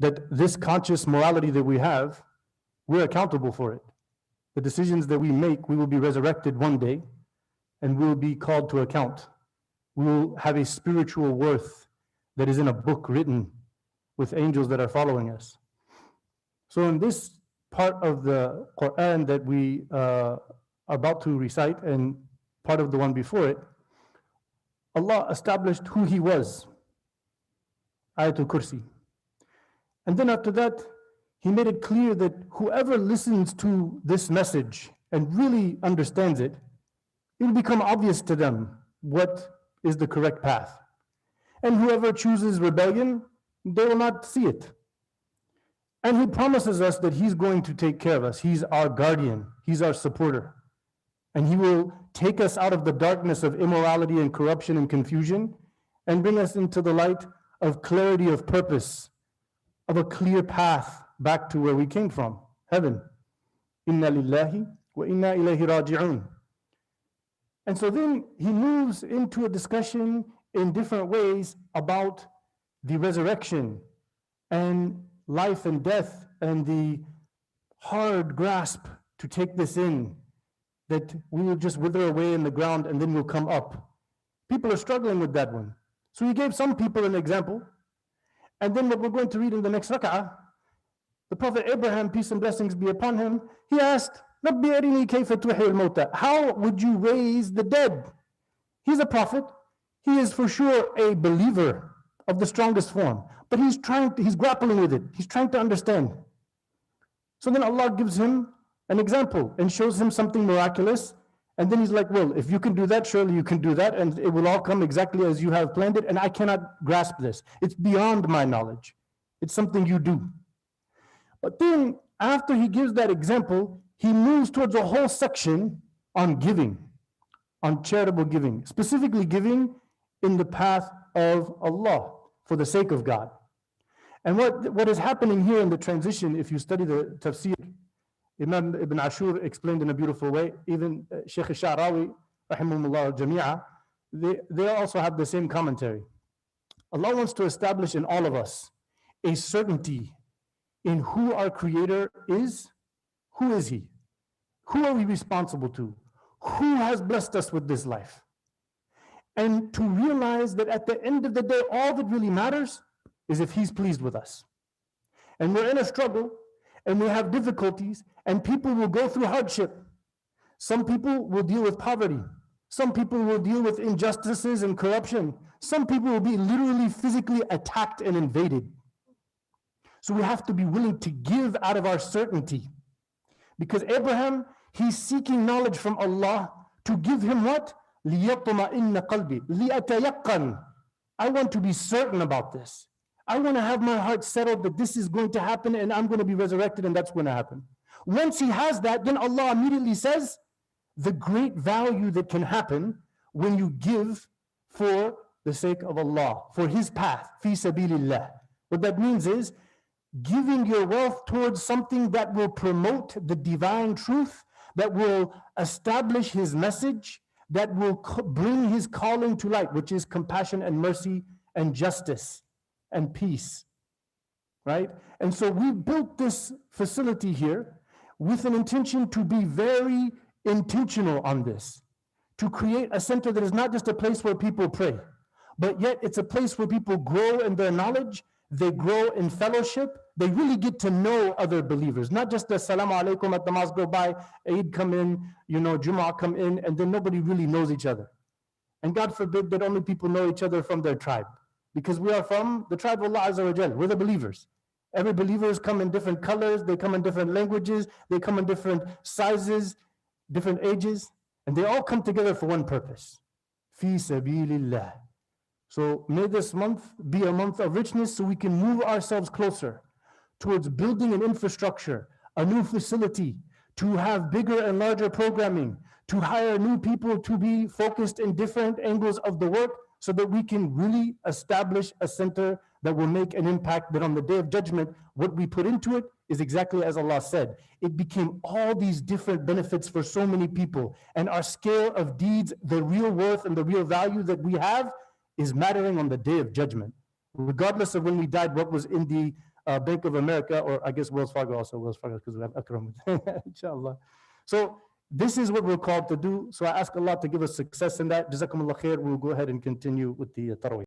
that this conscious morality that we have, we're accountable for it. The decisions that we make, we will be resurrected one day and we will be called to account. We will have a spiritual worth that is in a book written with angels that are following us. So in this part of the Quran that we are about to recite and part of the one before it, Allah established who He was, Ayatul Kursi. And then after that, He made it clear that whoever listens to this message and really understands it, it will become obvious to them what is the correct path. And whoever chooses rebellion, they will not see it. And He promises us that He's going to take care of us. He's our guardian. He's our supporter. And He will take us out of the darkness of immorality and corruption and confusion and bring us into the light of clarity of purpose, of a clear path back to where we came from, heaven. Inna lillahi wa inna ilayhi raji'un. And so then He moves into a discussion in different ways about the resurrection and life and death and the hard grasp to take this in, that we will just wither away in the ground and then we'll come up. People are struggling with that one. So He gave some people an example. And then what we're going to read in the next rak'ah, the Prophet Abraham, peace and blessings be upon him, he asked, "Rabbi arini kayfa tuhyi al-mauta." How would you raise the dead? He's a prophet. He is for sure a believer of the strongest form. But he's grappling with it. He's trying to understand. So then Allah gives him an example and shows him something miraculous. And then he's like, well, if you can do that, surely you can do that. And it will all come exactly as you have planned it. And I cannot grasp this. It's beyond my knowledge. It's something you do. But then after he gives that example, he moves towards a whole section on giving, on charitable giving, specifically giving in the path of Allah for the sake of God. And what is happening here in the transition, if you study the tafsir, Imam Ibn Ashur explained in a beautiful way, even Shaykh al-Sha'rawi, rahimahumullah al-Jami'a, they also have the same commentary. Allah wants to establish in all of us a certainty in who our Creator is. Who is He? Who are we responsible to? Who has blessed us with this life? And to realize that at the end of the day, all that really matters is if He's pleased with us. And we're in a struggle, and we have difficulties, and people will go through hardship. Some people will deal with poverty. Some people will deal with injustices and corruption. Some people will be literally physically attacked and invaded. So we have to be willing to give out of our certainty. Because Abraham, he's seeking knowledge from Allah to give him what? لِيَطْمَئِنَّ قَلْبِي لِأَتَيَقَّنْ. I want to be certain about this. I want to have my heart settled that this is going to happen and I'm going to be resurrected and that's going to happen. Once he has that, then Allah immediately says the great value that can happen when you give for the sake of Allah, for His path, fi sabilillah. What that means is giving your wealth towards something that will promote the divine truth, that will establish His message, that will bring His calling to light, which is compassion and mercy and justice and peace, right? And so we built this facility here with an intention to be very intentional on this, to create a center that is not just a place where people pray, but yet it's a place where people grow in their knowledge, they grow in fellowship, they really get to know other believers, not just the Assalamu alaikum at the mosque go by, Eid come in, Jumu'ah come in, and then nobody really knows each other. And God forbid that only people know each other from their tribe, because we are from the tribe of Allah Azza wa Jal. We're the believers. Every believers come in different colors, they come in different languages, they come in different sizes, different ages, and they all come together for one purpose. Fi sabilillah. So may this month be a month of richness so we can move ourselves closer towards building an infrastructure, a new facility, to have bigger and larger programming, to hire new people to be focused in different angles of the work so that we can really establish a center that will make an impact, that on the Day of Judgment, what we put into it is exactly as Allah said. It became all these different benefits for so many people. And our scale of deeds, the real worth and the real value that we have is mattering on the Day of Judgment. Regardless of when we died, what was in the Bank of America, or I guess Wells Fargo also, Wells Fargo, because we have Akram, inshallah. So this is what we're called to do. So I ask Allah to give us success in that. Jazakumullah khair. We'll go ahead and continue with the Tarawih.